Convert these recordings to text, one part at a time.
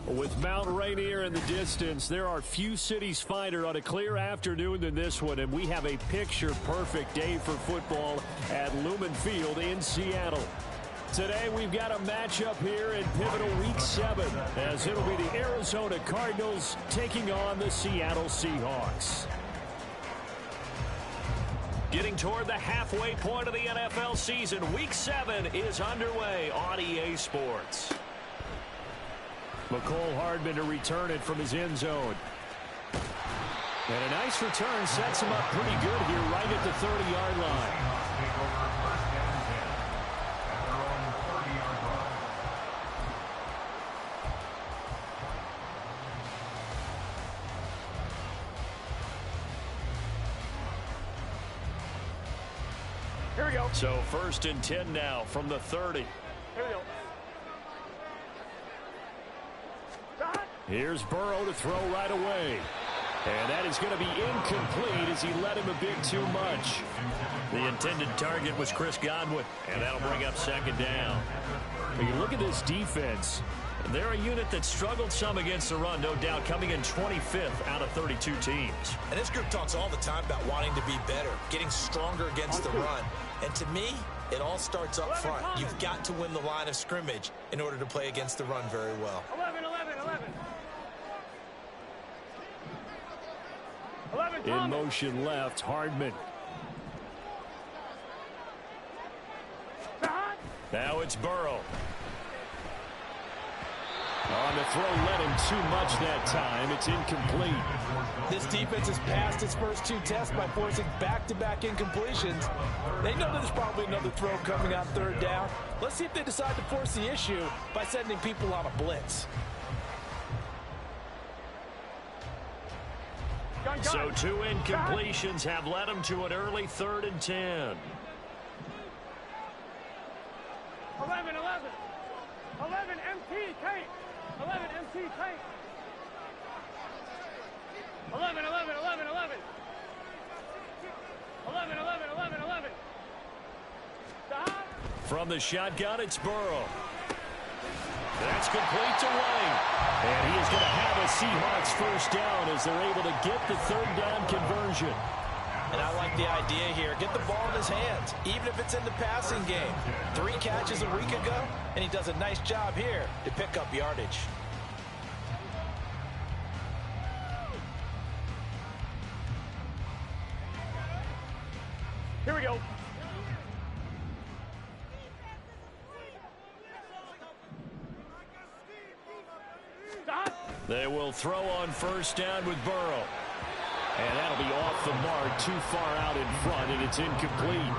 With Mount Rainier in the distance, there are few cities finer on a clear afternoon than this one, and we have a picture-perfect day for football at Lumen Field in Seattle. Today, we've got a matchup here in pivotal Week 7, as it'll be the Arizona Cardinals taking on the Seattle Seahawks. Getting toward the halfway point of the NFL season, Week 7 is underway on EA Sports. McCole Hardman to return it from his end zone. And a nice return sets him up pretty good here right at the 30-yard line. Here we go. So 1st and 10 now from the 30. Here we go. Here's Burrow to throw right away. And that is going to be incomplete as he led him a bit too much. The intended target was Chris Godwin, and that'll bring up 2nd down. When you look at this defense, they're a unit that struggled some against the run, no doubt, coming in 25th out of 32 teams. And this group talks all the time about wanting to be better, getting stronger against the run. And to me, it all starts up front. You've got to win the line of scrimmage in order to play against the run very well. 11. In motion left, Hardman. Now it's Burrow. On the throw, led him too much that time. It's incomplete. This defense has passed its first 2 tests by forcing back-to-back incompletions. They know there's probably another throw coming on 3rd down. Let's see if they decide to force the issue by sending people on a blitz. So 2 incompletions have led him to an early 3rd and 10. 11. 11 MT Kate. 11 MT Kate. 11. 11. Stop. From the shotgun, it's Burrow. That's complete to White. And he is going to have a Seahawks 1st down as they're able to get the 3rd down conversion. And I like the idea here. Get the ball in his hands, even if it's in the passing game. 3 catches a week ago, and he does a nice job here to pick up yardage. Here we go. They will throw on 1st down with Burrow. And that'll be off the mark, too far out in front, and it's incomplete.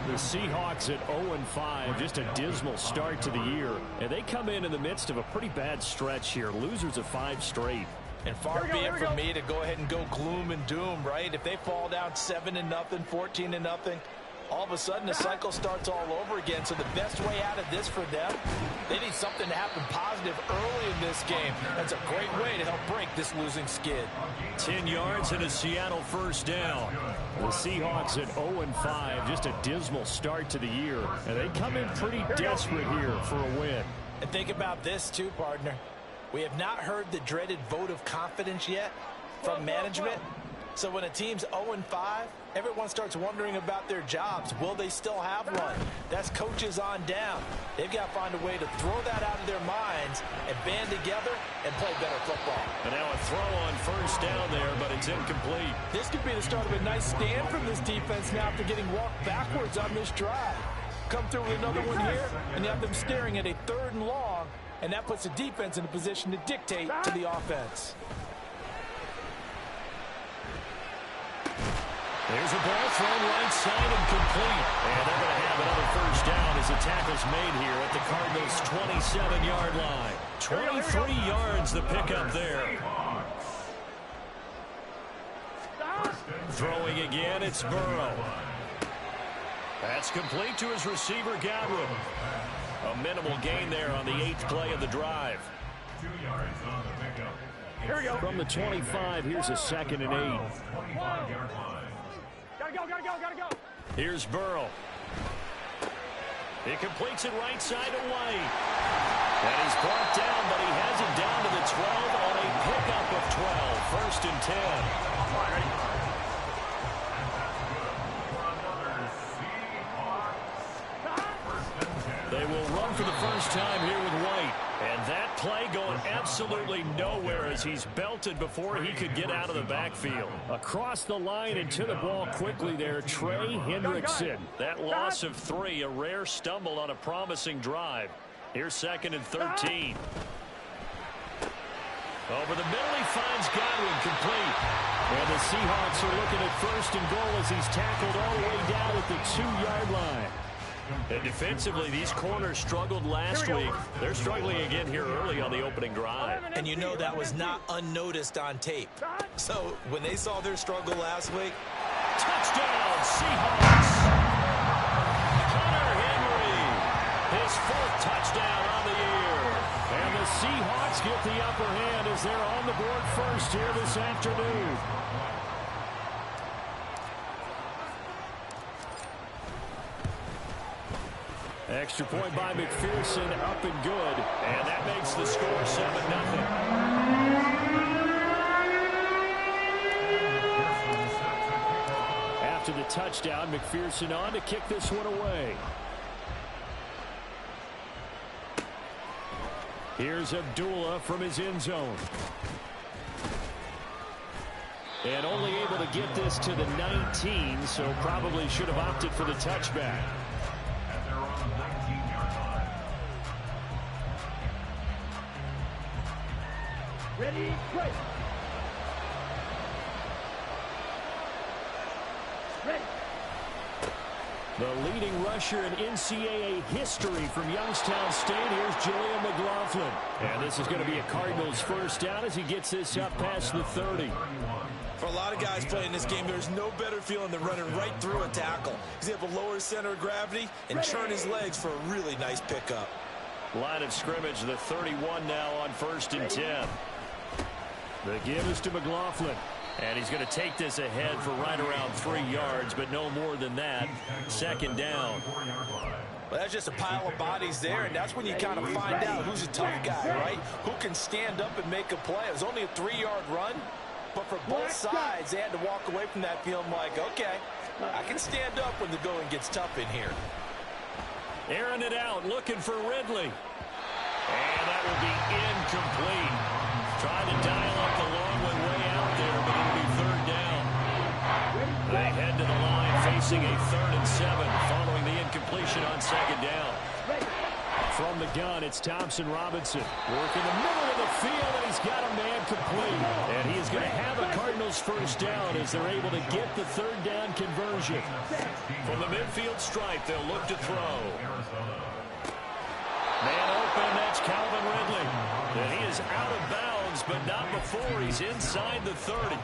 The Seahawks at 0-5, just a dismal start to the year. And they come in the midst of a pretty bad stretch here, losers of 5 straight. And far be it from me to go ahead and go gloom and doom, right? If they fall down 7-0, 14-0, all of a sudden the cycle starts all over again. So the best way out of this for them, they need something to happen positive early in this game. That's a great way to help break this losing skid. 10 yards and a Seattle 1st down. The Seahawks at 0-5, just a dismal start to the year. And they come in pretty desperate here for a win. And think about this too, partner. We have not heard the dreaded vote of confidence yet from management. So when a team's 0-5, everyone starts wondering about their jobs. Will they still have one? That's coaches on down. They've got to find a way to throw that out of their minds and band together and play better football. And now a throw on 1st down there, but it's incomplete. This could be the start of a nice stand from this defense now after getting walked backwards on this drive. Come through with another one here, and you have them staring at a 3rd and long, and that puts the defense in a position to dictate to the offense. There's a ball thrown right side and complete. And they're going to have another 1st down as the tackle's made here at the Cardinals' 27-yard line. 23 yards the pickup there. Throwing again, it's Burrow. That's complete to his receiver, Godwin. A minimal gain there on the 8th play of the drive. 2 yards on the pickup. Here we go. From the 25, here's a 2nd and 8. 25-yard line. Gotta go. Here's Burrow. He completes it right side to White. And he's brought down, but he has it down to the 12 on a pickup of 12. 1st and 10. All right, ready? They will run for the first time here with White. And that play going absolutely nowhere as he's belted before he could get out of the backfield. Across the line and to the ball quickly there, Trey Hendrickson. That loss of 3, a rare stumble on a promising drive. Here's 2nd and 13. Over the middle, he finds Godwin complete. And the Seahawks are looking at 1st and goal as he's tackled all the way down at the 2-yard line. And defensively, these corners struggled last week. They're struggling again here early on the opening drive. And you know that was not unnoticed on tape. So when they saw their struggle last week. Touchdown, Seahawks! Hunter Henry, his 4th touchdown on the year. And the Seahawks get the upper hand as they're on the board first here this afternoon. Extra point by McPherson, up and good. And that makes the score 7-0. After the touchdown, McPherson on to kick this one away. Here's Abdullah from his end zone. And only able to get this to the 19, so probably should have opted for the touchback. Ready, play. Ready. The leading rusher in NCAA history from Youngstown State. Here's Jaleel McLaughlin. And this is going to be a Cardinals first down as he gets this up past the 30. For a lot of guys playing this game, there's no better feeling than running right through a tackle. He's able to lower his center of gravity and churn his legs for a really nice pickup. Line of scrimmage, the 31 now on 1st and 10. The give is to McLaughlin. And he's going to take this ahead for right around 3 yards, but no more than that. 2nd down. Well, that's just a pile of bodies there, and that's when you kind of find out who's a tough guy, right? Who can stand up and make a play. It was only a 3-yard run, but for both sides, they had to walk away from that feeling like, okay, I can stand up when the going gets tough in here. Airing it out, looking for Ridley. And that will be incomplete. Trying to dial up the long way out there, but it'll be 3rd down. They head to the line facing a 3rd and 7 following the incompletion on 2nd down. From the gun, it's Thompson Robinson. Working the middle of the field, and he's got a man complete. And he is going to have a Cardinals first down as they're able to get the 3rd down conversion. From the midfield stripe, they'll look to throw. Man open, that's Calvin Ridley. And he is out of bounds, but not before he's inside the 30.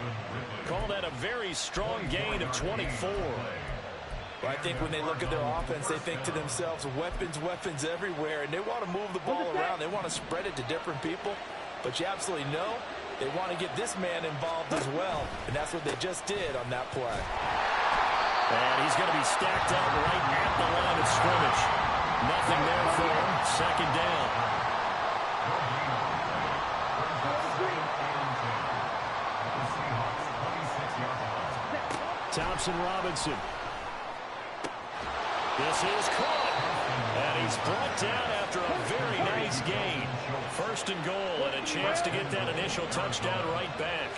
Call that a very strong gain of 24. Well, I think when they look at their offense, they think to themselves, weapons everywhere, and they want to move the ball around. They want to spread it to different people, but you absolutely know they want to get this man involved as well, and that's what they just did on that play. And he's going to be stacked out right at the line of scrimmage. Nothing there for him. 2nd down. Thompson Robinson. This is caught. And he's brought down after a very nice gain. 1st and goal and a chance to get that initial touchdown right back.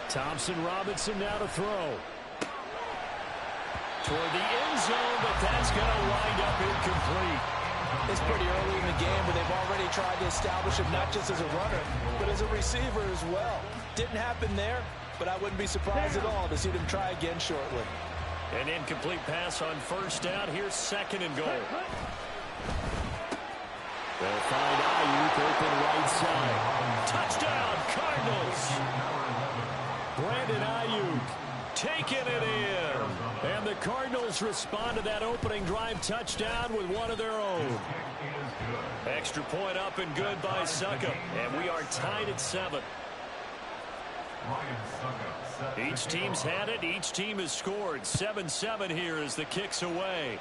Thompson Robinson now to throw. Toward the end zone, but that's going to wind up incomplete. It's pretty early in the game, but they've already tried to establish him not just as a runner, but as a receiver as well. Didn't happen there, but I wouldn't be surprised at all to see them try again shortly. An incomplete pass on 1st down. Here's 2nd and goal. They'll find Ayuk open right side. Touchdown, Cardinals! Brandon Ayuk. taking it in. And the Cardinals respond to that opening drive touchdown with one of their own. Extra point up and good by Succop. And we are tied at 7. Each team's had it. Each team has scored. 7-7 here as the kick's away.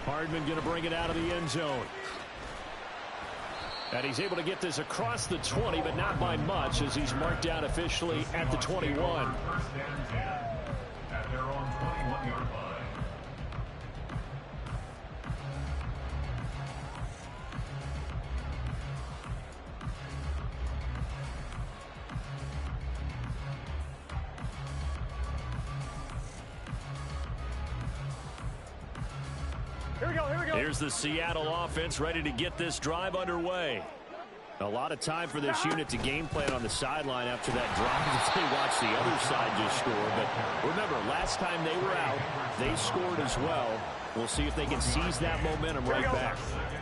Hardman going to bring it out of the end zone. And he's able to get this across the 20, but not by much, as he's marked out officially at the 21. First and 10 at their own 21-yard line. Here we go, here we go. Here's the Seattle offense ready to get this drive underway. A lot of time for this unit to game plan on the sideline after that drive as they watch the other side just score. But remember, last time they were out, they scored as well. We'll see if they can seize that momentum right back.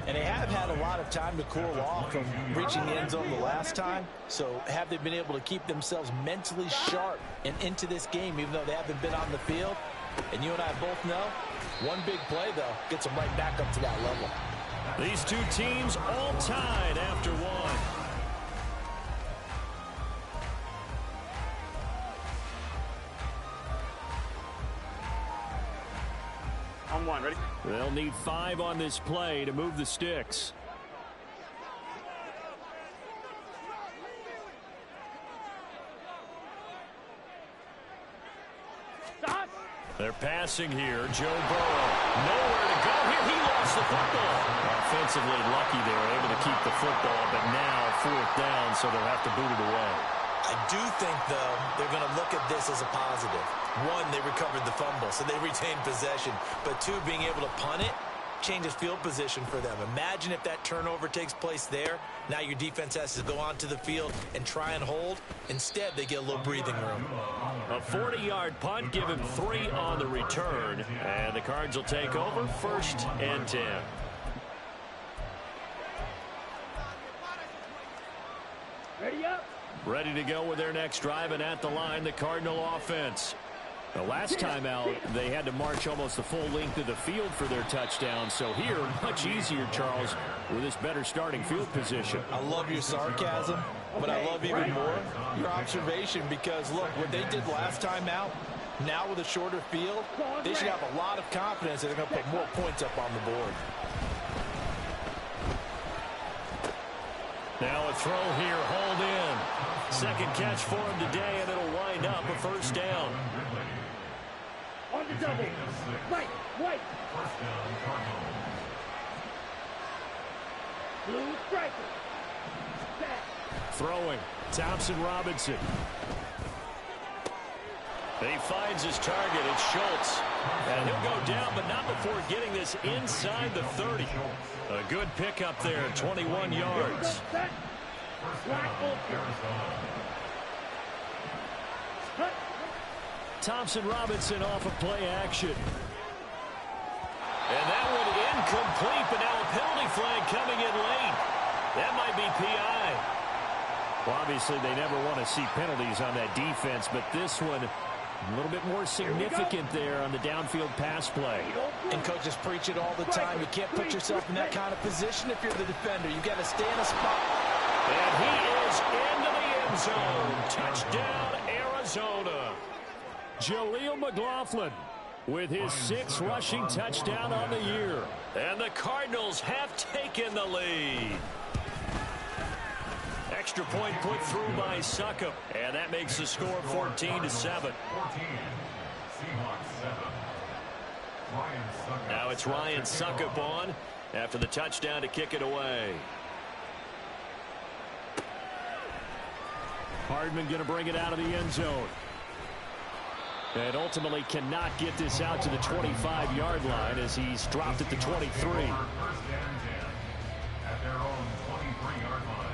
And they have had a lot of time to cool off from reaching the end zone the last time. So have they been able to keep themselves mentally sharp and into this game, even though they haven't been on the field? And you and I both know, one big play, though, gets them right back up to that level. These two teams all tied after one. On one, ready? They'll need 5 on this play to move the sticks. Stop. They're passing here. Joe Burrow. Nowhere to go here. He lost the football. Offensively lucky they were able to keep the football, but now 4th down, so they'll have to boot it away. I do think, though, they're going to look at this as a positive. 1, they recovered the fumble, so they retained possession. But 2, being able to punt it changes field position for them. Imagine if that turnover takes place there. Now your defense has to go onto the field and try and hold. Instead, they get a little breathing room. A 40-yard punt, give him 3 on the return. And the Cards will take over 1st and 10. Ready up. Ready to go with their next drive, and at the line, the Cardinal offense. The last time out, they had to march almost the full length of the field for their touchdown. So here, much easier, Charles, with this better starting field position. I love your sarcasm, but I love even more your observation, because, look, what they did last time out, now with a shorter field, they should have a lot of confidence that they're going to put more points up on the board. Now a throw here, hauled in. Second catch for him today, and it'll wind up a 1st down. On the double. Right, right. Blue striker. Back. Throwing, Thompson Robinson. He finds his target, it's Schultz. And he'll go down, but not before getting this inside the 30. A good pickup there, 21 yards. Thompson Robinson off of play action. And that one incomplete, but now a penalty flag coming in late. That might be PI. Well, obviously they never want to see penalties on that defense, but this one a little bit more significant there on the downfield pass play. And coaches preach it all the time. You can't put yourself in that kind of position if you're the defender. You've got to stay in a spot. And he is into the end zone. Touchdown, Arizona. Jaleel McLaughlin with his 6th rushing touchdown on the year. And the Cardinals have taken the lead. Extra point put through by Succop. And that makes the score 14-7. Now it's Ryan Succop on after the touchdown to kick it away. Hardman going to bring it out of the end zone. And ultimately cannot get this out to the 25-yard line as he's dropped at the 23. First and 10 at their own 23-yard line.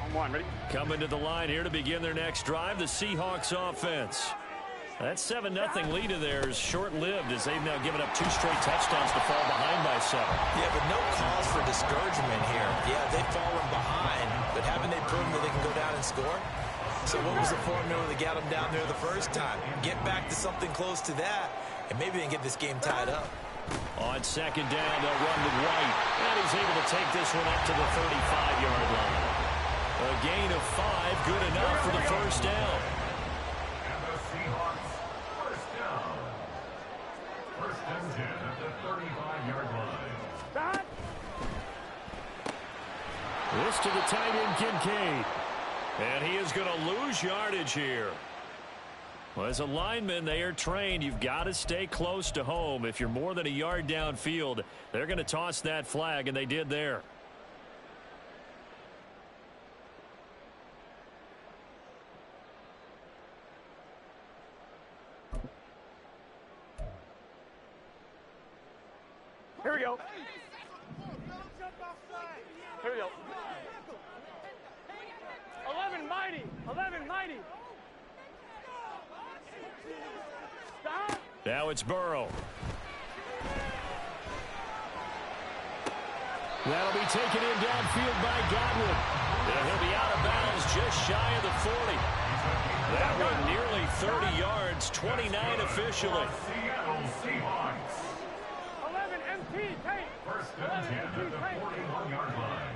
On one, ready? Coming to the line here to begin their next drive, the Seahawks offense. That 7-0 lead of theirs short-lived as they've now given up 2 straight touchdowns to fall behind by 7. Yeah, but no cause for discouragement here. Yeah, they've fallen behind, but haven't they proven that they can go down and score? So what was the formula that got them down there the first time? Get back to something close to that, and maybe they can get this game tied up. On second down, they'll run with White, and he's able to take this one up to the 35-yard line. A gain of 5, good enough for the first down. And the Seahawks, first down. First and 10 at the 35-yard line. This to the tight end, Kincaid. And he is going to lose yardage here. Well, as a lineman, they are trained. You've got to stay close to home. If you're more than a yard downfield, they're going to toss that flag, and they did there. Here we go. Here we go. 11 mighty. 11 mighty. Stop. Now it's Burrow. That'll be taken in downfield by Godwin. And he'll be out of bounds just shy of the 40. That one nearly 30 yards, 29 officially. Seattle Seahawks. 11 MT. Take. First and 10 at the 41-yard line.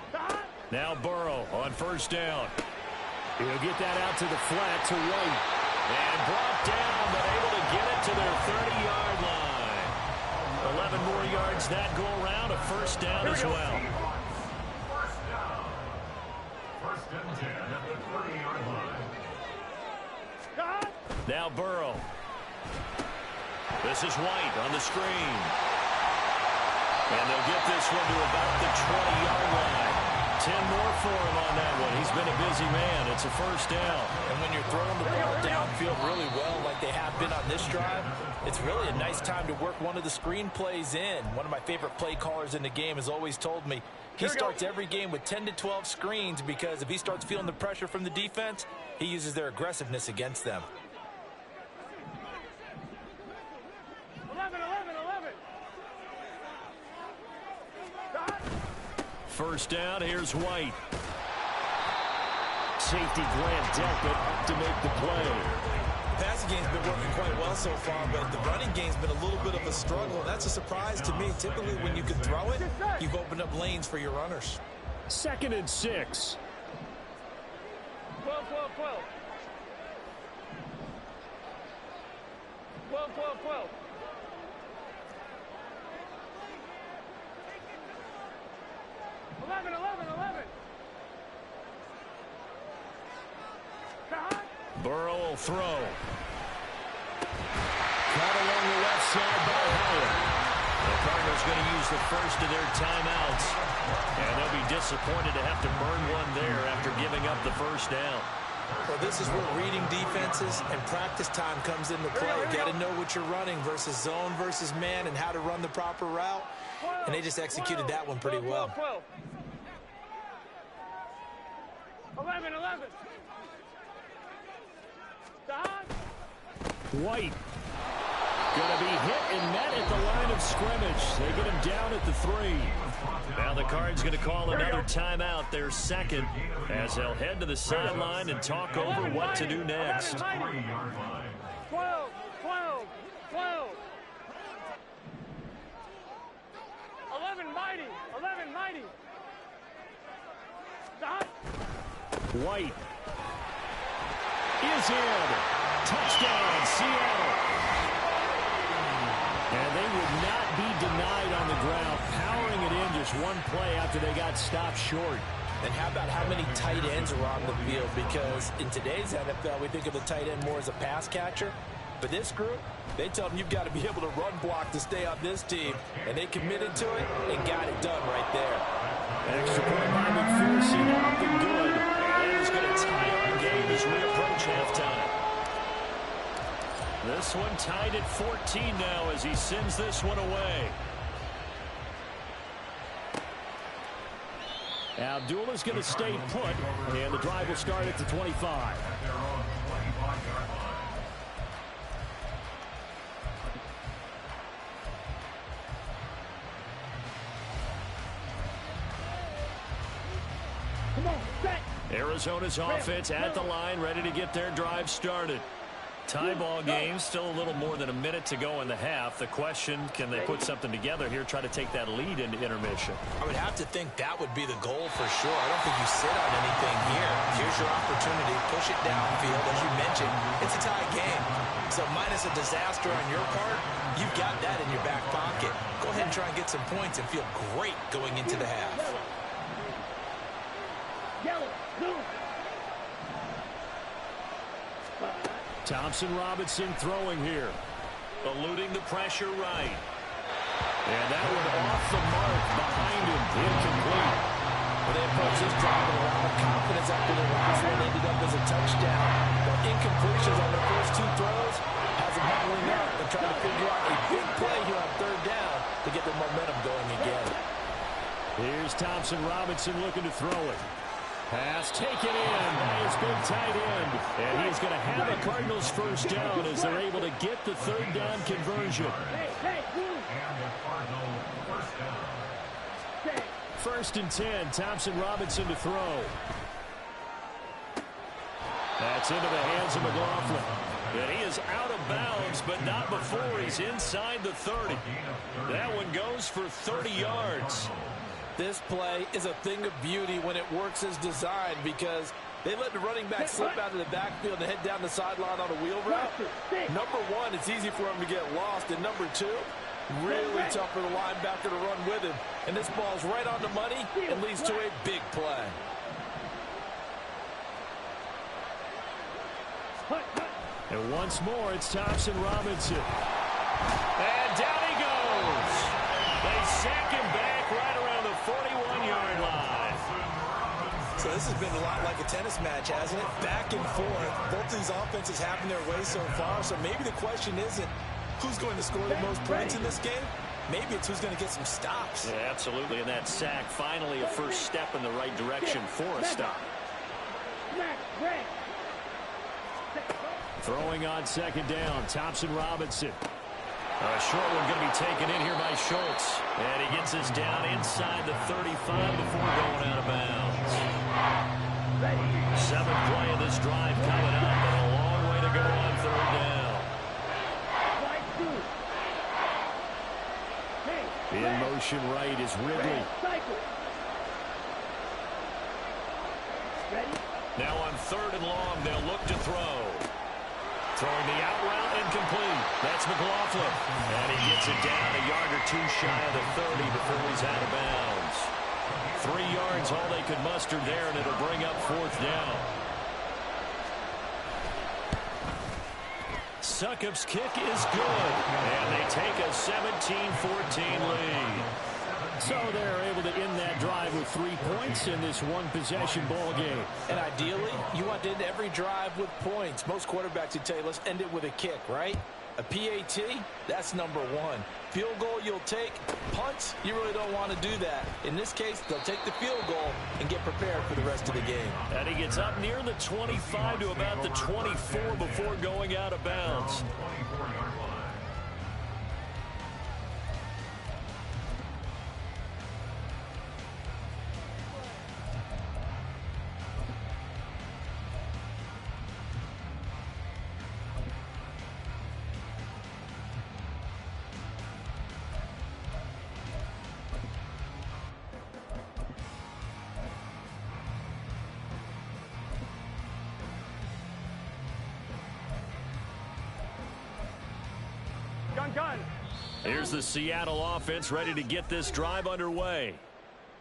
Stop. Now Burrow on first down. He'll get that out to the flat to White. And brought down, but able to get it to their 30-yard line. 11 more yards that go around, a first down as well. First down. First and 10 at the 30-yard line. Stop. Now Burrow. This is White on the screen. And they'll get this one to about the 20-yard line. 10 more for him on that one. He's been a busy man. It's a first down. And when you're throwing the ball downfield really well like they have been on this drive, it's really a nice time to work one of the screen plays in. One of my favorite play callers in the game has always told me he starts every game with 10 to 12 screens because if he starts feeling the pressure from the defense, he uses their aggressiveness against them. 11. Stop. First down, here's White. Safety Grant Delpit to make the play. The passing game's been working quite well so far, but the running game's been a little bit of a struggle. That's a surprise to me. Typically, when you can throw it, you've opened up lanes for your runners. 2nd and 6. 12. 11. Stop. Burrow will throw. Caught along the left side by Howard. The Cardinals going to use the first of their timeouts. And they'll be disappointed to have to burn one there after giving up the first down. Well, this is where reading defenses and practice time comes into play. You got to know what you're running versus zone versus man and how to run the proper route. And they just executed that one pretty well. 11. Stop. White going to be hit and met at the line of scrimmage. They get him down at the 3. Now the Cards going to call another timeout, their second, as they'll head to the sideline and talk over what to do next. 12. 11 mighty. Stop. White is in. Touchdown, Seattle. And they would not be denied on the ground, powering it in just one play after they got stopped short. And how about how many tight ends are on the field? Because in today's NFL, we think of the tight end more as a pass catcher. But this group, they tell them you've got to be able to run block to stay on this team. And they committed to it and got it done right there. Extra point by McPherson, up and good. And that is going to tie our game as we approach halftime. This one tied at 14 now as he sends this one away. Abdullah's going to stay put, and the drive will start at the 25. Arizona's offense at the line, ready to get their drive started. Tie ball game, still a little more than a minute to go in the half. The question, can they put something together here, try to take that lead into intermission? I would have to think that would be the goal for sure. I don't think you sit on anything here. Here's your opportunity. Push it downfield. As you mentioned, it's a tie game. So minus a disaster on your part, you've got that in your back pocket. Go ahead and try and get some points and feel great going into the half. Thompson Robinson throwing here. Eluding the pressure right. And that one off the mark behind him. Incomplete. When they approach this drive with a lot of confidence after the last one ended up as a touchdown. But incompletions on the first two throws has them huddling up and trying to figure out a big play here on third down to get the momentum going again. Here's Thompson Robinson looking to throw it. Pass taken in by his big tight end. And he's going to have a Cardinals first down as they're able to get the third down conversion. First and 10, Thompson Robinson to throw. That's into the hands of McLaughlin. And he is out of bounds, but not before he's inside the 30. That one goes for 30 yards. This play is a thing of beauty when it works as designed because they let the running back slip out of the backfield and head down the sideline on a wheel route. Number one, it's easy for him to get lost. And number two, really tough for the linebacker to run with him. And this ball's right on the money and leads to a big play. And once more, it's Thompson Robinson. And down he goes. They sack him back right around the 41-yard line. So this has been a lot like a tennis match, hasn't it? Back and forth. Both these offenses having their way so far. So maybe the question isn't who's going to score the most points in this game. Maybe it's who's going to get some stops. Yeah, absolutely. And that sack, finally a first step in the right direction for a stop. Throwing on second down, Thompson Robinson. A short one going to be taken in here by Schultz. And he gets us down inside the 35 before going out of bounds. Seventh play of this drive coming up, and a long way to go on third down. In motion right is Ridley. Now on third and long, they'll look to throw. Throwing the out route, incomplete. That's McLaughlin. And he gets it down a yard or two shy of the 30 before he's out of bounds. 3 yards, all they could muster there, and it'll bring up fourth down. Succop's kick is good. And they take a 17-14 lead. So they're able to end that drive with 3 points in this one-possession ball game. And ideally, you want to end every drive with points. Most quarterbacks would tell you, let's end it with a kick, right? A PAT, that's number one. Field goal you'll take. Punts, you really don't want to do that. In this case, they'll take the field goal and get prepared for the rest of the game. And he gets up near the 25 to about the 24 before going out of bounds. Gun. Here's the Seattle offense ready to get this drive underway.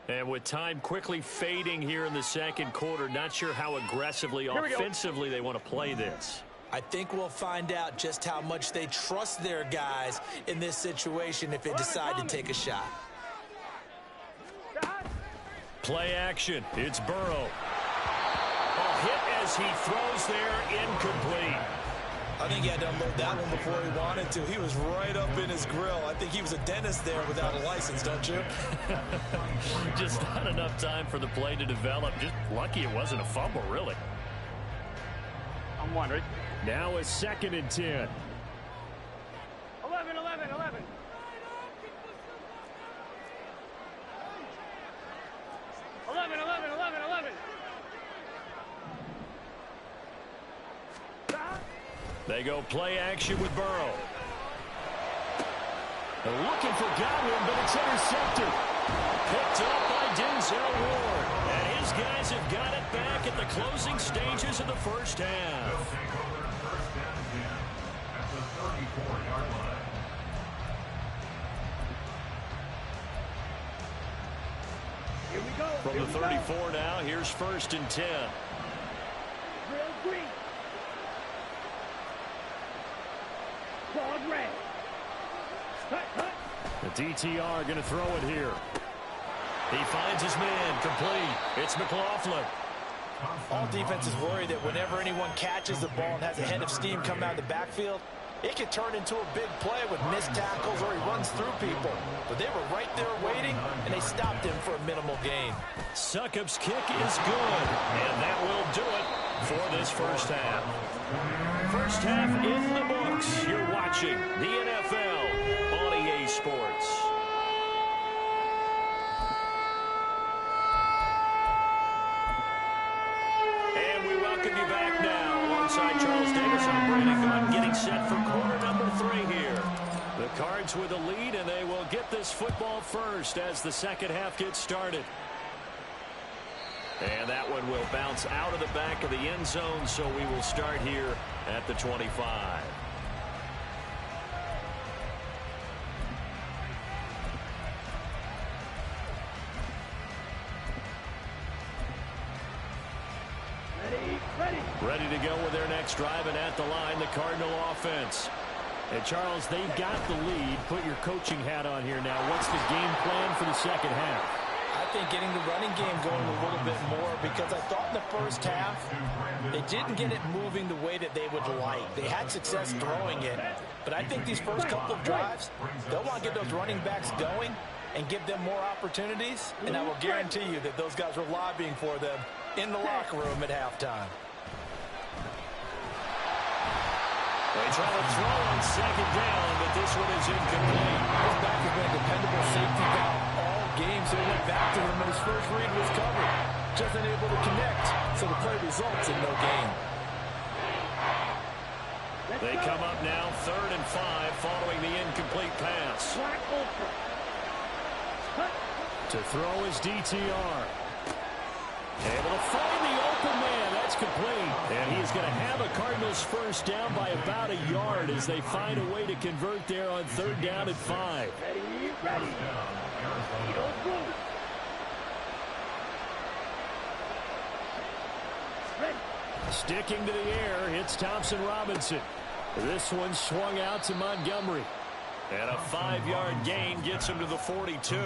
And with time quickly fading here in the second quarter, not sure how aggressively offensively they want to play this. I think we'll find out just how much they trust their guys in this situation if they decide to take a shot. Play action. It's Burrow. A hit as he throws there, incomplete. I think he had to unload that one before he wanted to. He was right up in his grill. I think he was a dentist there without a license, don't you? Just not enough time for the play to develop. Just lucky it wasn't a fumble, really. I'm wondering. Now it's 2nd and 10. 11. 11. They go play action with Burrow. They're looking for Godwin, but it's intercepted. Picked up by Denzel Ward. And his guys have got it back at the closing stages of the first half. They'll take over first and 10 at the 34-yard line. Here we go. From the 34 now, here's first and 10. Real green. Broad red. Hut, hut. The DTR going to throw it here. He finds his man, complete. It's McLaughlin. All defenses worry that whenever anyone catches the ball and has a head of steam come out of the backfield, it could turn into a big play with missed tackles or he runs through people. But they were right there waiting, and they stopped him for a minimal gain. Succop's kick is good, and that will do it for this first half. First half in the books. You're watching the NFL on EA Sports. And we welcome you back now alongside Charles Davis. I'm Brandon Gunn getting set for quarter number 3 here. The Cards with a lead, and they will get this football first as the second half gets started. And that one will bounce out of the back of the end zone, so we will start here at the 25. Ready to go with their next drive, and at the line, the Cardinal offense. And Charles, they've got the lead. Put your coaching hat on here now. What's the game plan for the second half? I think getting the running game going a little bit more, because I thought in the first half they didn't get it moving the way that they would like. They had success throwing it, but I think these first couple of drives, they'll want to get those running backs going and give them more opportunities, and I will guarantee you that those guys were lobbying for them in the locker room at halftime. They try to throw on second down, but this one is incomplete. This back has been a dependable safety valve all game, so he went back to him when his first read was covered. Just unable to connect, so the play results in no gain. They come up now 3rd and 5 following the incomplete pass. To throw is DTR. Able to find the open man. That's complete. And he is going to have a Cardinals first down by about a yard as they find a way to convert there on 3rd down and 5. Ready. Sticking to the air, it's Thompson Robinson. This one swung out to Montgomery. And a 5-yard gain gets him to the 42.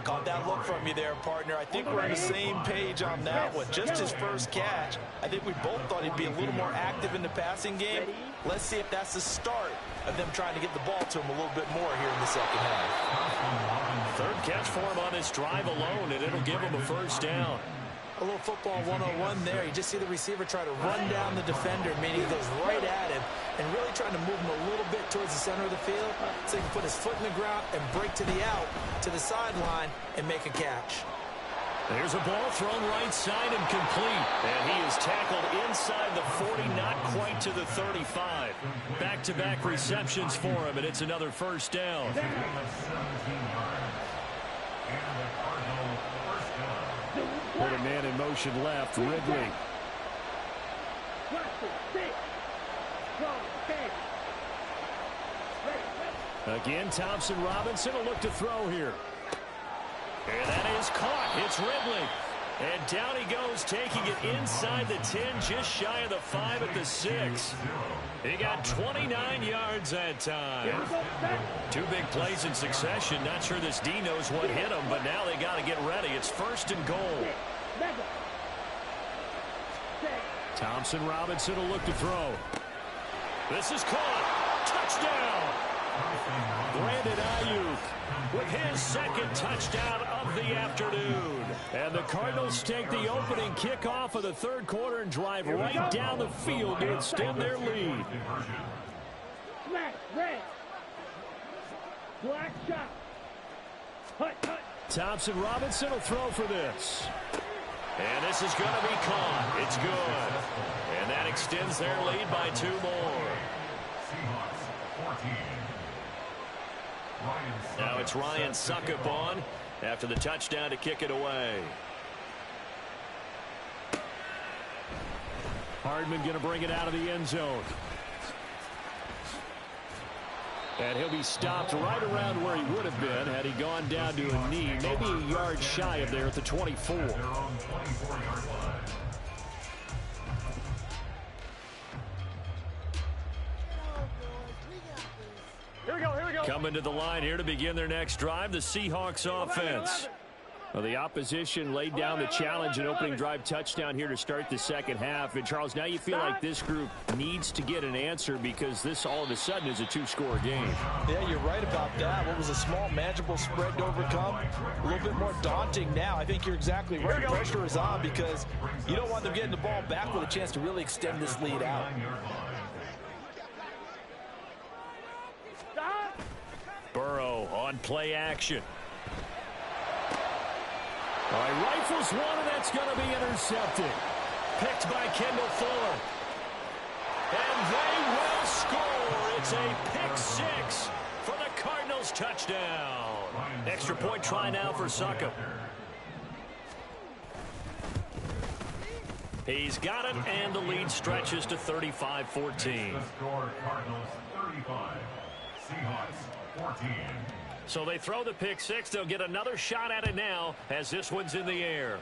Caught that look from you there, partner. I think we're on the same page on that one. Just his first catch. I think we both thought he'd be a little more active in the passing game. Let's see if that's the start of them trying to get the ball to him a little bit more here in the second half. 3rd catch for him on this drive alone, and it'll give him a first down. A little football 101 there. You just see the receiver try to run down the defender, meaning he goes right at him and really trying to move him a little bit towards the center of the field so he can put his foot in the ground and break to the out, to the sideline, and make a catch. There's a ball thrown right side and complete. And he is tackled inside the 40, not quite to the 35. Back-to-back receptions for him, and it's another first down. Put a man in motion left, Ridley. Again, Thompson Robinson will look to throw here. And that is caught. It's Ridley. And down he goes, taking it inside the 10, just shy of the 5 at the 6. He got 29 yards that time. 2 big plays in succession. Not sure this D knows what hit him, but now they got to get ready. It's 1st and goal. Thompson Robinson will look to throw. This is caught. Touchdown. Brandon Ayuk with his 2nd touchdown of the afternoon. And the Cardinals take the opening kickoff of the 3rd quarter and drive right down the field to extend their lead. Black, red. Black shot. Hut. Thompson Robinson will throw for this. And this is going to be caught. It's good. And that extends their lead by 2 more. Seahawks 14. Now it's Ryan Succop on after the touchdown to kick it away. Hardman going to bring it out of the end zone. And he'll be stopped right around where he would have been had he gone down to a knee, maybe a yard shy of there at the 24. Their own 24-yard line. Here we go, here we go. Coming to the line here to begin their next drive, the Seahawks offense. Well, the opposition laid down the challenge and opening drive touchdown here to start the second half. And, Charles, now you feel like this group needs to get an answer because this all of a sudden is a 2-score game. Yeah, you're right about that. What was a small, manageable spread to overcome, a little bit more daunting now. I think you're exactly right. Pressure is on because you don't want them getting the ball back with a chance to really extend this lead out. Burrow on play action. All right, rifles one, and that's going to be intercepted. Picked by Kendall Fuller. And they will score. It's a pick 6 for the Cardinals touchdown. Extra point try now for Succop. He's got it, and the lead stretches to 35-14. The score, Cardinals 35, Seahawks 14. So they throw the pick 6. They'll get another shot at it now as this one's in the air.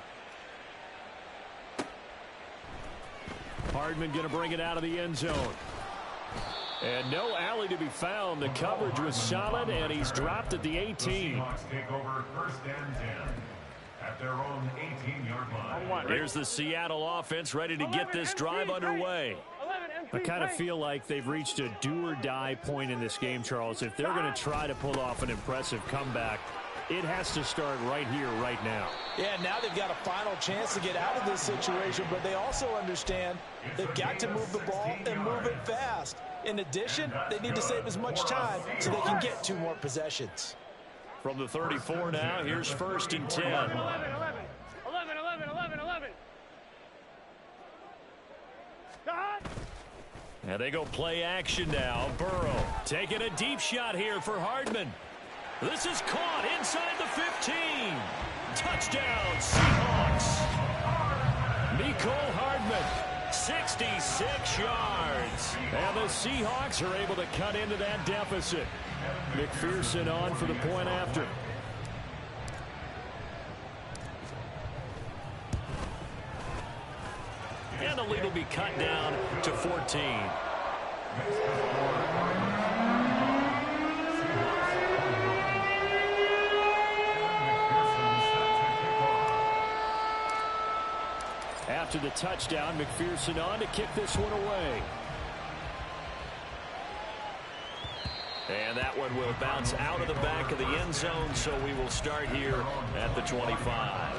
Hardman going to bring it out of the end zone. And no alley to be found. The coverage was solid, and he's dropped at the 18. Seahawks take over 1st and 10 at their own 18-yard line. Here's the Seattle offense ready to get this drive underway. I kind of feel like they've reached a do-or-die point in this game, Charles. If they're going to try to pull off an impressive comeback, it has to start right here, right now. Yeah, now they've got a final chance to get out of this situation, but they also understand they've got to move the ball and move it fast. In addition, they need to save as much time so they can get 2 more possessions. From the 34 now, here's 1st and 10. 11. God! And they go play action now. Burrow taking a deep shot here for Hardman. This is caught inside the 15. Touchdown, Seahawks. Mecole Hardman, 66 yards. And the Seahawks are able to cut into that deficit. McPherson on for the point after. And the lead will be cut down to 14. After the touchdown, McPherson on to kick this one away. And that one will bounce out of the back of the end zone, so we will start here at the 25.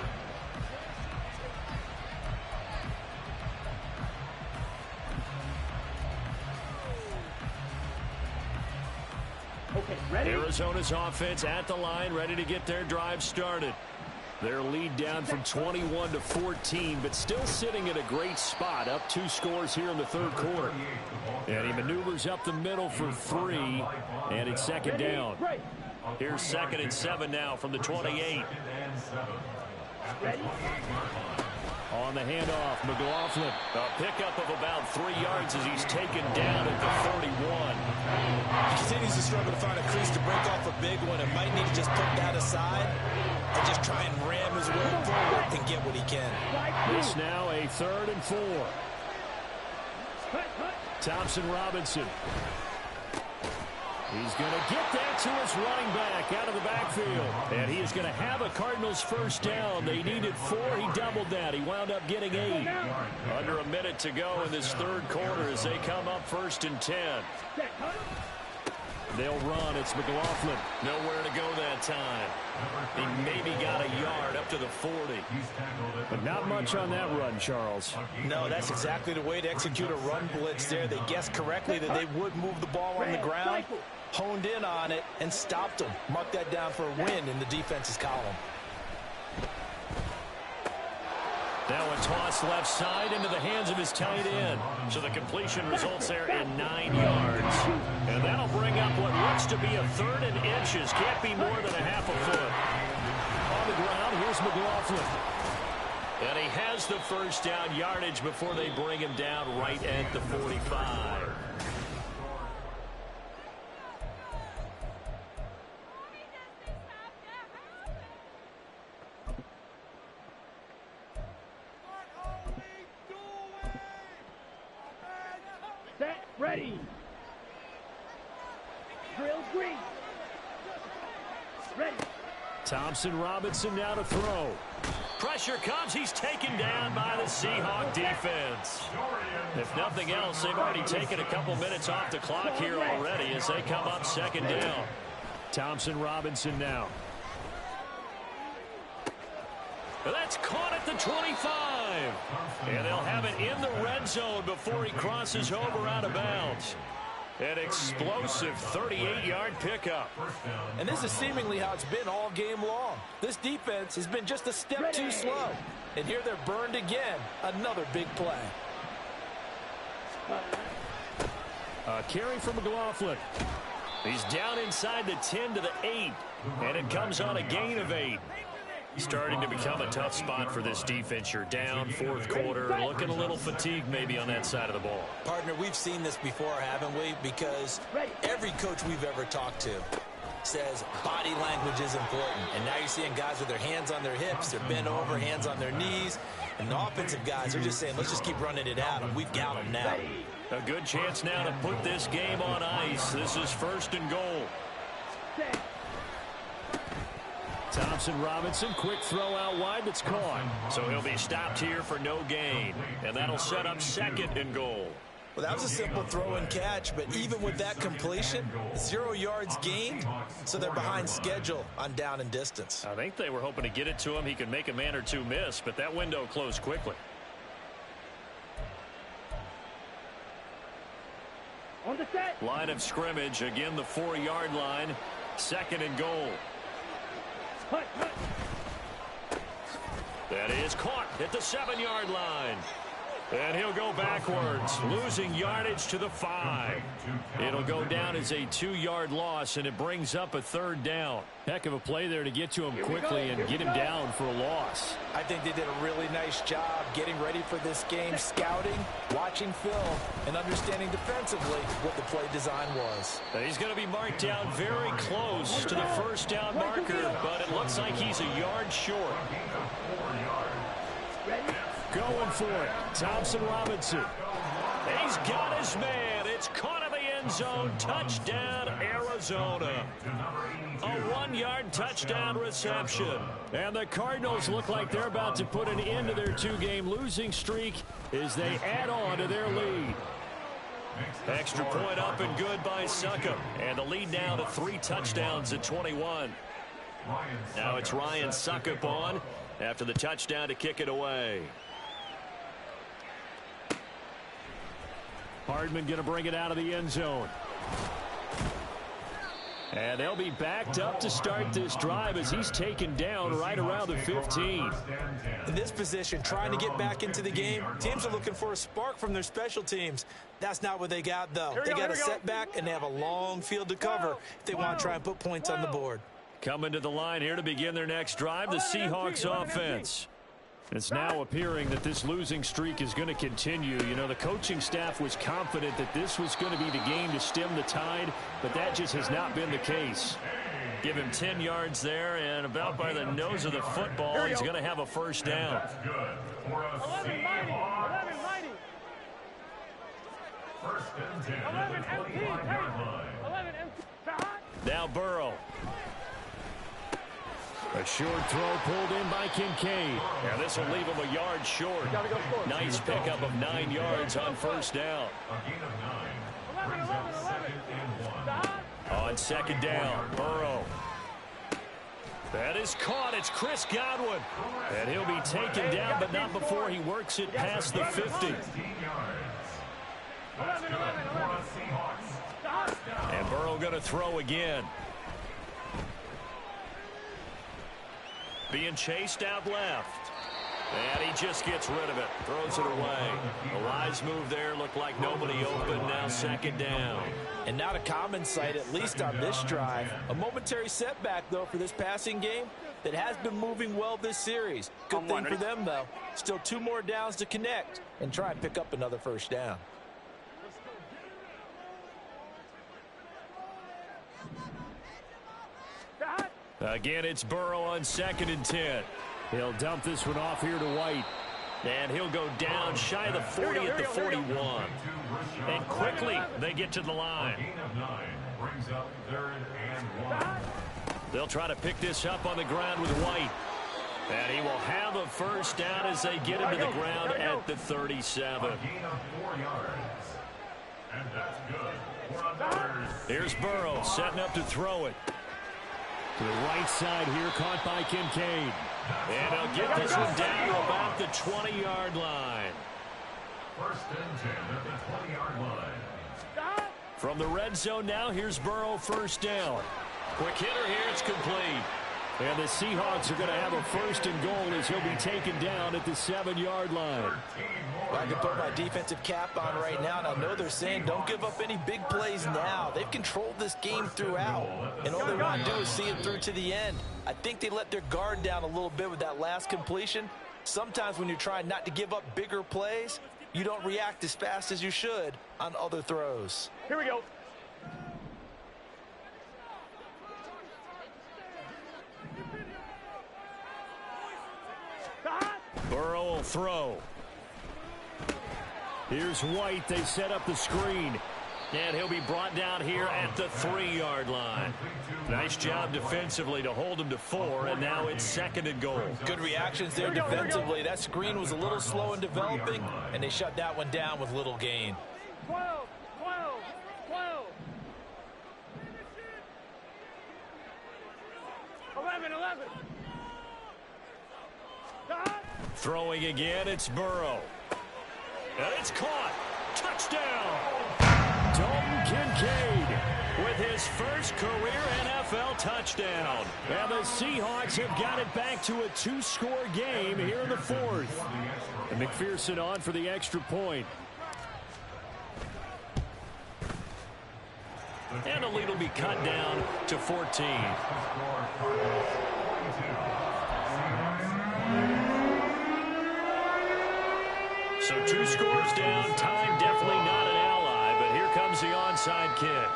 Okay, ready? Arizona's offense at the line, ready to get their drive started. Their lead down from 21 to 14, but still sitting at a great spot, up 2 scores here in the 3rd quarter. And he maneuvers up the middle for 3, and it's 2nd down. Here's 2nd and 7 now from the 28. On the handoff, McLaughlin. A pickup of about 3 yards as he's taken down at the 31. He continues to struggle to find a crease to break off a big one and might need to just put that aside and just try and ram his way forward and get what he can. This now a 3rd and 4. Thompson Robinson. He's going to get that to his running back out of the backfield. And he is going to have a Cardinals 1st down. They needed 4. He doubled that. He wound up getting 8. Under a minute to go in this 3rd quarter as they come up 1st and 10. They'll run. It's McLaughlin. Nowhere to go that time. He maybe got a yard up to the 40. But not much on that run, Charles. No, that's exactly the way to execute a run blitz there. They guessed correctly that they would move the ball on the ground, honed in on it, and stopped them. Mark that down for a win in the defense's column. Now a toss left side into the hands of his tight end. So the completion results there in 9 yards. And that'll bring up what looks to be a 3rd and inches. Can't be more than a half a foot. On the ground, here's McLaughlin. And he has the first down yardage before they bring him down right at the 45. Set, ready. Drill green. Ready. Thompson Robinson now to throw. Pressure comes. He's taken down by the Seahawk defense. If nothing else, they've already taken a couple minutes off the clock here already as they come up 2nd down. Thompson Robinson now. That's caught at the 25. And they'll have it in the red zone before he crosses over out of bounds. An explosive 38-yard pickup. And this is seemingly how it's been all game long. This defense has been just a step too slow. And here they're burned again. Another big play. A carry from McLaughlin. He's down inside the 10 to the 8. And it comes on a gain of 8. Starting to become a tough spot for this defense. You're down 4th quarter, looking a little fatigued maybe on that side of the ball. Partner, we've seen this before, haven't we? Because every coach we've ever talked to says body language is important. And now you're seeing guys with their hands on their hips, they're bent over, hands on their knees. And the offensive guys are just saying, let's just keep running it out, and we've got them now. A good chance now to put this game on ice. This is 1st and goal. Thompson Robinson, quick throw out wide that's caught. So he'll be stopped here for no gain. And that'll set up 2nd and goal. Well, that was a simple throw and catch, but even with that completion, 0 yards gained, so they're behind schedule on down and distance. I think they were hoping to get it to him. He could make a man or two miss, but that window closed quickly. On the set. Line of scrimmage, again the 4-yard line. 2nd and goal. That is caught at the 7-yard line. And he'll go backwards, losing yardage to the 5. It'll go down as a 2-yard loss, and it brings up a 3rd down. Heck of a play there to get to him quickly and get him down for a loss. I think they did a really nice job getting ready for this game, scouting, watching film, and understanding defensively what the play design was. He's going to be marked down very close to the 1st down marker, but it looks like he's a yard short. Going for it. Thompson Robinson. He's got his man. It's caught in the end zone. Touchdown, Arizona. A 1-yard touchdown reception. And the Cardinals look like they're about to put an end to their 2-game losing streak as they add on to their lead. Extra point up and good by Succop. And the lead now to 3 touchdowns at 21. Now it's Ryan Succop on after the touchdown to kick it away. Hardman going to bring it out of the end zone. And they'll be backed up to start this drive as he's taken down right around the 15. In this position, trying to get back into the game, teams are looking for a spark from their special teams. That's not what they got, though. They got a setback, and they have a long field to cover if they want to try and put points on the board. Coming to the line here to begin their next drive, the Seahawks offense. It's now appearing that this losing streak is going to continue. You know, the coaching staff was confident that this was going to be the game to stem the tide, but that just has not been the case. Give him 10 yards there, and about by the nose of the football, he's going to have a 1st down. 11 mighty. 11 mighty. 1st and 10 11 at the 25-yard line. 11 empty. Now Burrow. A short throw pulled in by Kincaid. Now this will leave him a yard short. Nice pickup of 9 yards on 1st down. A gain of 9 brings up 2nd and 1. On 2nd down, Burrow. That is caught. It's Chris Godwin. And he'll be taken down, but not before he works it past the 50. 16 yards. That's good for the Seahawks. And Burrow going to throw again. Being chased out left. And he just gets rid of it. Throws it away. A wise move there. Looked like nobody open. Now second down. And not a common sight, at least on this drive. A momentary setback, though, for this passing game that has been moving well this series. Good thing for them, though. Still 2 more downs to connect and try and pick up another first down. Again, it's Burrow on 2nd and 10. He'll dump this one off here to White. And he'll go down shy of the 40 at the 41. And quickly, they get to the line. They'll try to pick this up on the ground with White. And he will have a first down as they get him to the ground at the 37. Here's Burrow setting up to throw it. To the right side here, caught by Kincaid. And he'll get this one down to about the 20-yard line. First and 10 at the 20-yard line. From the red zone now, here's Burrow first down. Quick hitter here, it's complete. And the Seahawks are going to have a first and goal as he'll be taken down at the 7-yard line. I can put my defensive cap on right now, and I know they're saying don't give up any big plays now. They've controlled this game throughout, and all they want to do is see it through to the end. I think they let their guard down a little bit with that last completion. Sometimes when you're trying not to give up bigger plays, you don't react as fast as you should on other throws. Here we go. Burrow will throw. Here's White. They set up the screen. And he'll be brought down here at the 3-yard line. Nice job defensively to hold him to 4, and now it's 2nd and goal. Good reactions there defensively. That screen was a little slow in developing, and they shut that one down with little gain. 12, 12, 12. 11, 11. Throwing again, it's Burrow. And it's caught. Touchdown. Dalton Kincaid with his first career NFL touchdown. And the Seahawks have got it back to a 2-score game here in the 4th. And McPherson on for the extra point. And the lead will be cut down to 14. So 2 scores down, time definitely not an ally, but here comes the onside kick.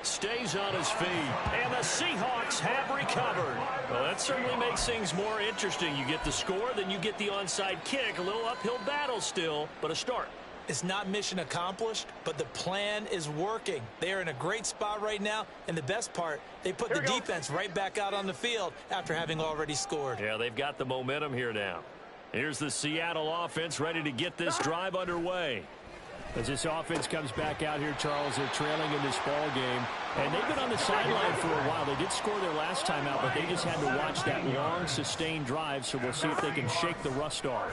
Stays on his feet, and the Seahawks have recovered. Well, that certainly makes things more interesting. You get the score, then you get the onside kick. A little uphill battle still, but a start. It's not mission accomplished, but the plan is working. They are in a great spot right now, and the best part, they put the defense right back out on the field after having already scored. Yeah, they've got the momentum here now. Here's the Seattle offense ready to get this drive underway. As this offense comes back out here, Charles, they're trailing in this ball game. And they've been on the sideline for a while. They did score their last time out, but they just had to watch that long, sustained drive, so we'll see if they can shake the rust off.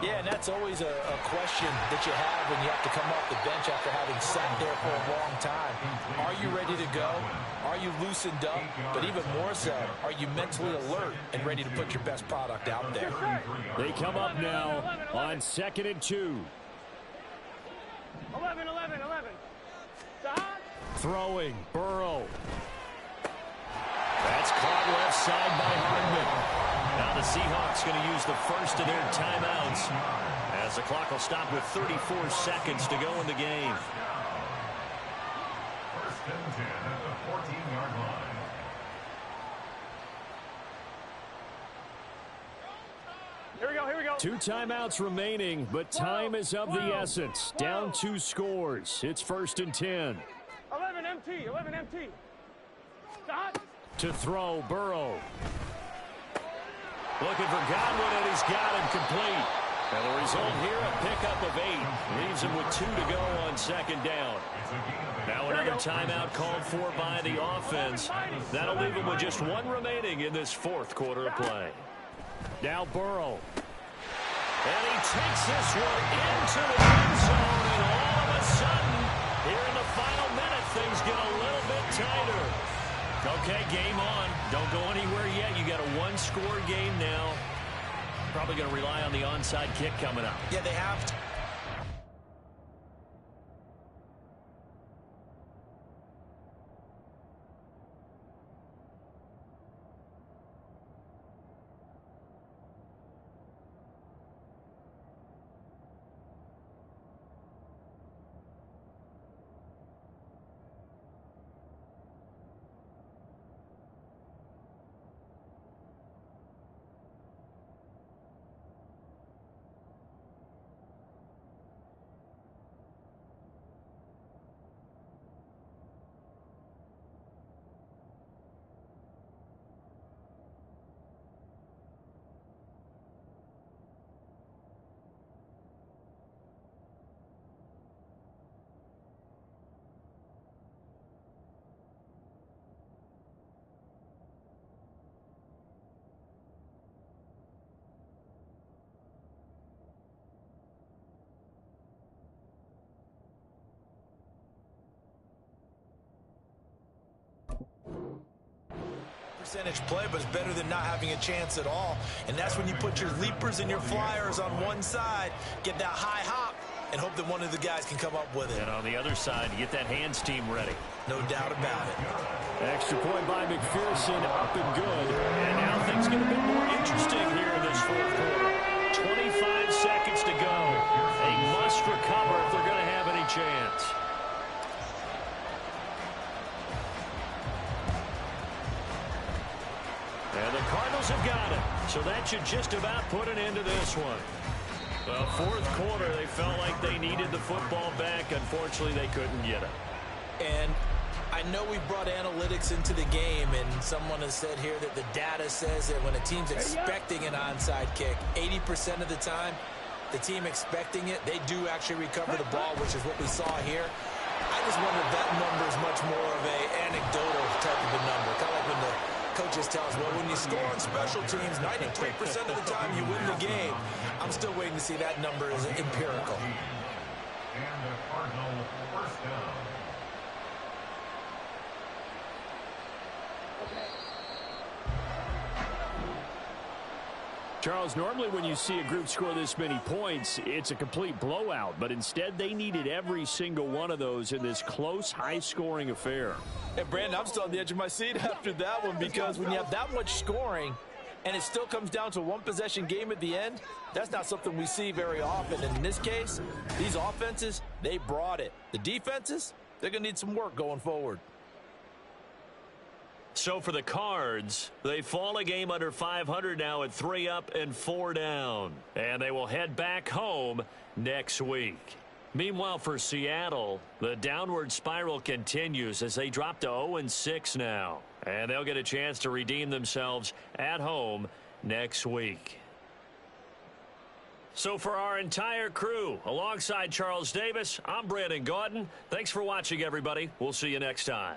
Yeah, and that's always a question that you have when you have to come off the bench after having sat there for a long time. Are you ready to go? Are you loosened up? But even more so, are you mentally alert and ready to put your best product out there? They come up now on 2nd and 2. 11, 11, 11. Throwing, Burrow. That's caught left side by Hardman. Now the Seahawks going to use the first of their timeouts as the clock will stop with 34 seconds to go in the game. First and 10 at the 14-yard line. Here we go, here we go. 2 timeouts remaining, but time is of the essence. Down 2 scores. It's 1st and 10. 11 MT, 11 MT. Stop. To throw, Burrow. Looking for Godwin, and he's got him complete. And the result here, a pickup of 8. Leaves him with 2 to go on 2nd down. Now another timeout called for by the offense. That'll leave him with just 1 remaining in this 4th quarter of play. Now Burrow. And he takes this one into the end zone, and all of a sudden, here in the final minute, things get a little bit tighter. Okay, game on. Don't go anywhere yet. You got a one-score game now. Probably going to rely on the onside kick coming up. Yeah, they have to. Percentage play, but it's better than not having a chance at all. And that's when you put your leapers and your flyers on one side, get that high hop, and hope that one of the guys can come up with it. And on the other side, you get that hands team ready. No doubt about it. Extra point by McPherson, up and good. And now things get a bit more interesting here in this fourth quarter. 25 seconds to go. They must recover if they're going to have any chance. And the Cardinals have got it. So that should just about put an end to this one. Well, fourth quarter, they felt like they needed the football back. Unfortunately, they couldn't get it. And I know we brought analytics into the game, and someone has said here that the data says that when a team's expecting an onside kick, 80% of the time, the team expecting it, they do actually recover the ball, which is what we saw here. I just wonder if that number is much more of an anecdotal type of a number, kind of like when the coaches tell us, well, when you score on special teams, 93% of the time you win the game. I'm still waiting to see that number is empirical. And the Cardinal first down. Charles, normally when you see a group score this many points, it's a complete blowout. But instead, they needed every single one of those in this close, high-scoring affair. And, Brandon, I'm still on the edge of my seat after that one, because when you have that much scoring and it still comes down to a one-possession game at the end, that's not something we see very often. And in this case, these offenses, they brought it. The defenses, they're going to need some work going forward. So for the Cards, they fall a game under 500 now at 3 up and 4 down. And they will head back home next week. Meanwhile, for Seattle, the downward spiral continues as they drop to 0-6 now. And they'll get a chance to redeem themselves at home next week. So for our entire crew, alongside Charles Davis, I'm Brandon Gaudin. Thanks for watching, everybody. We'll see you next time.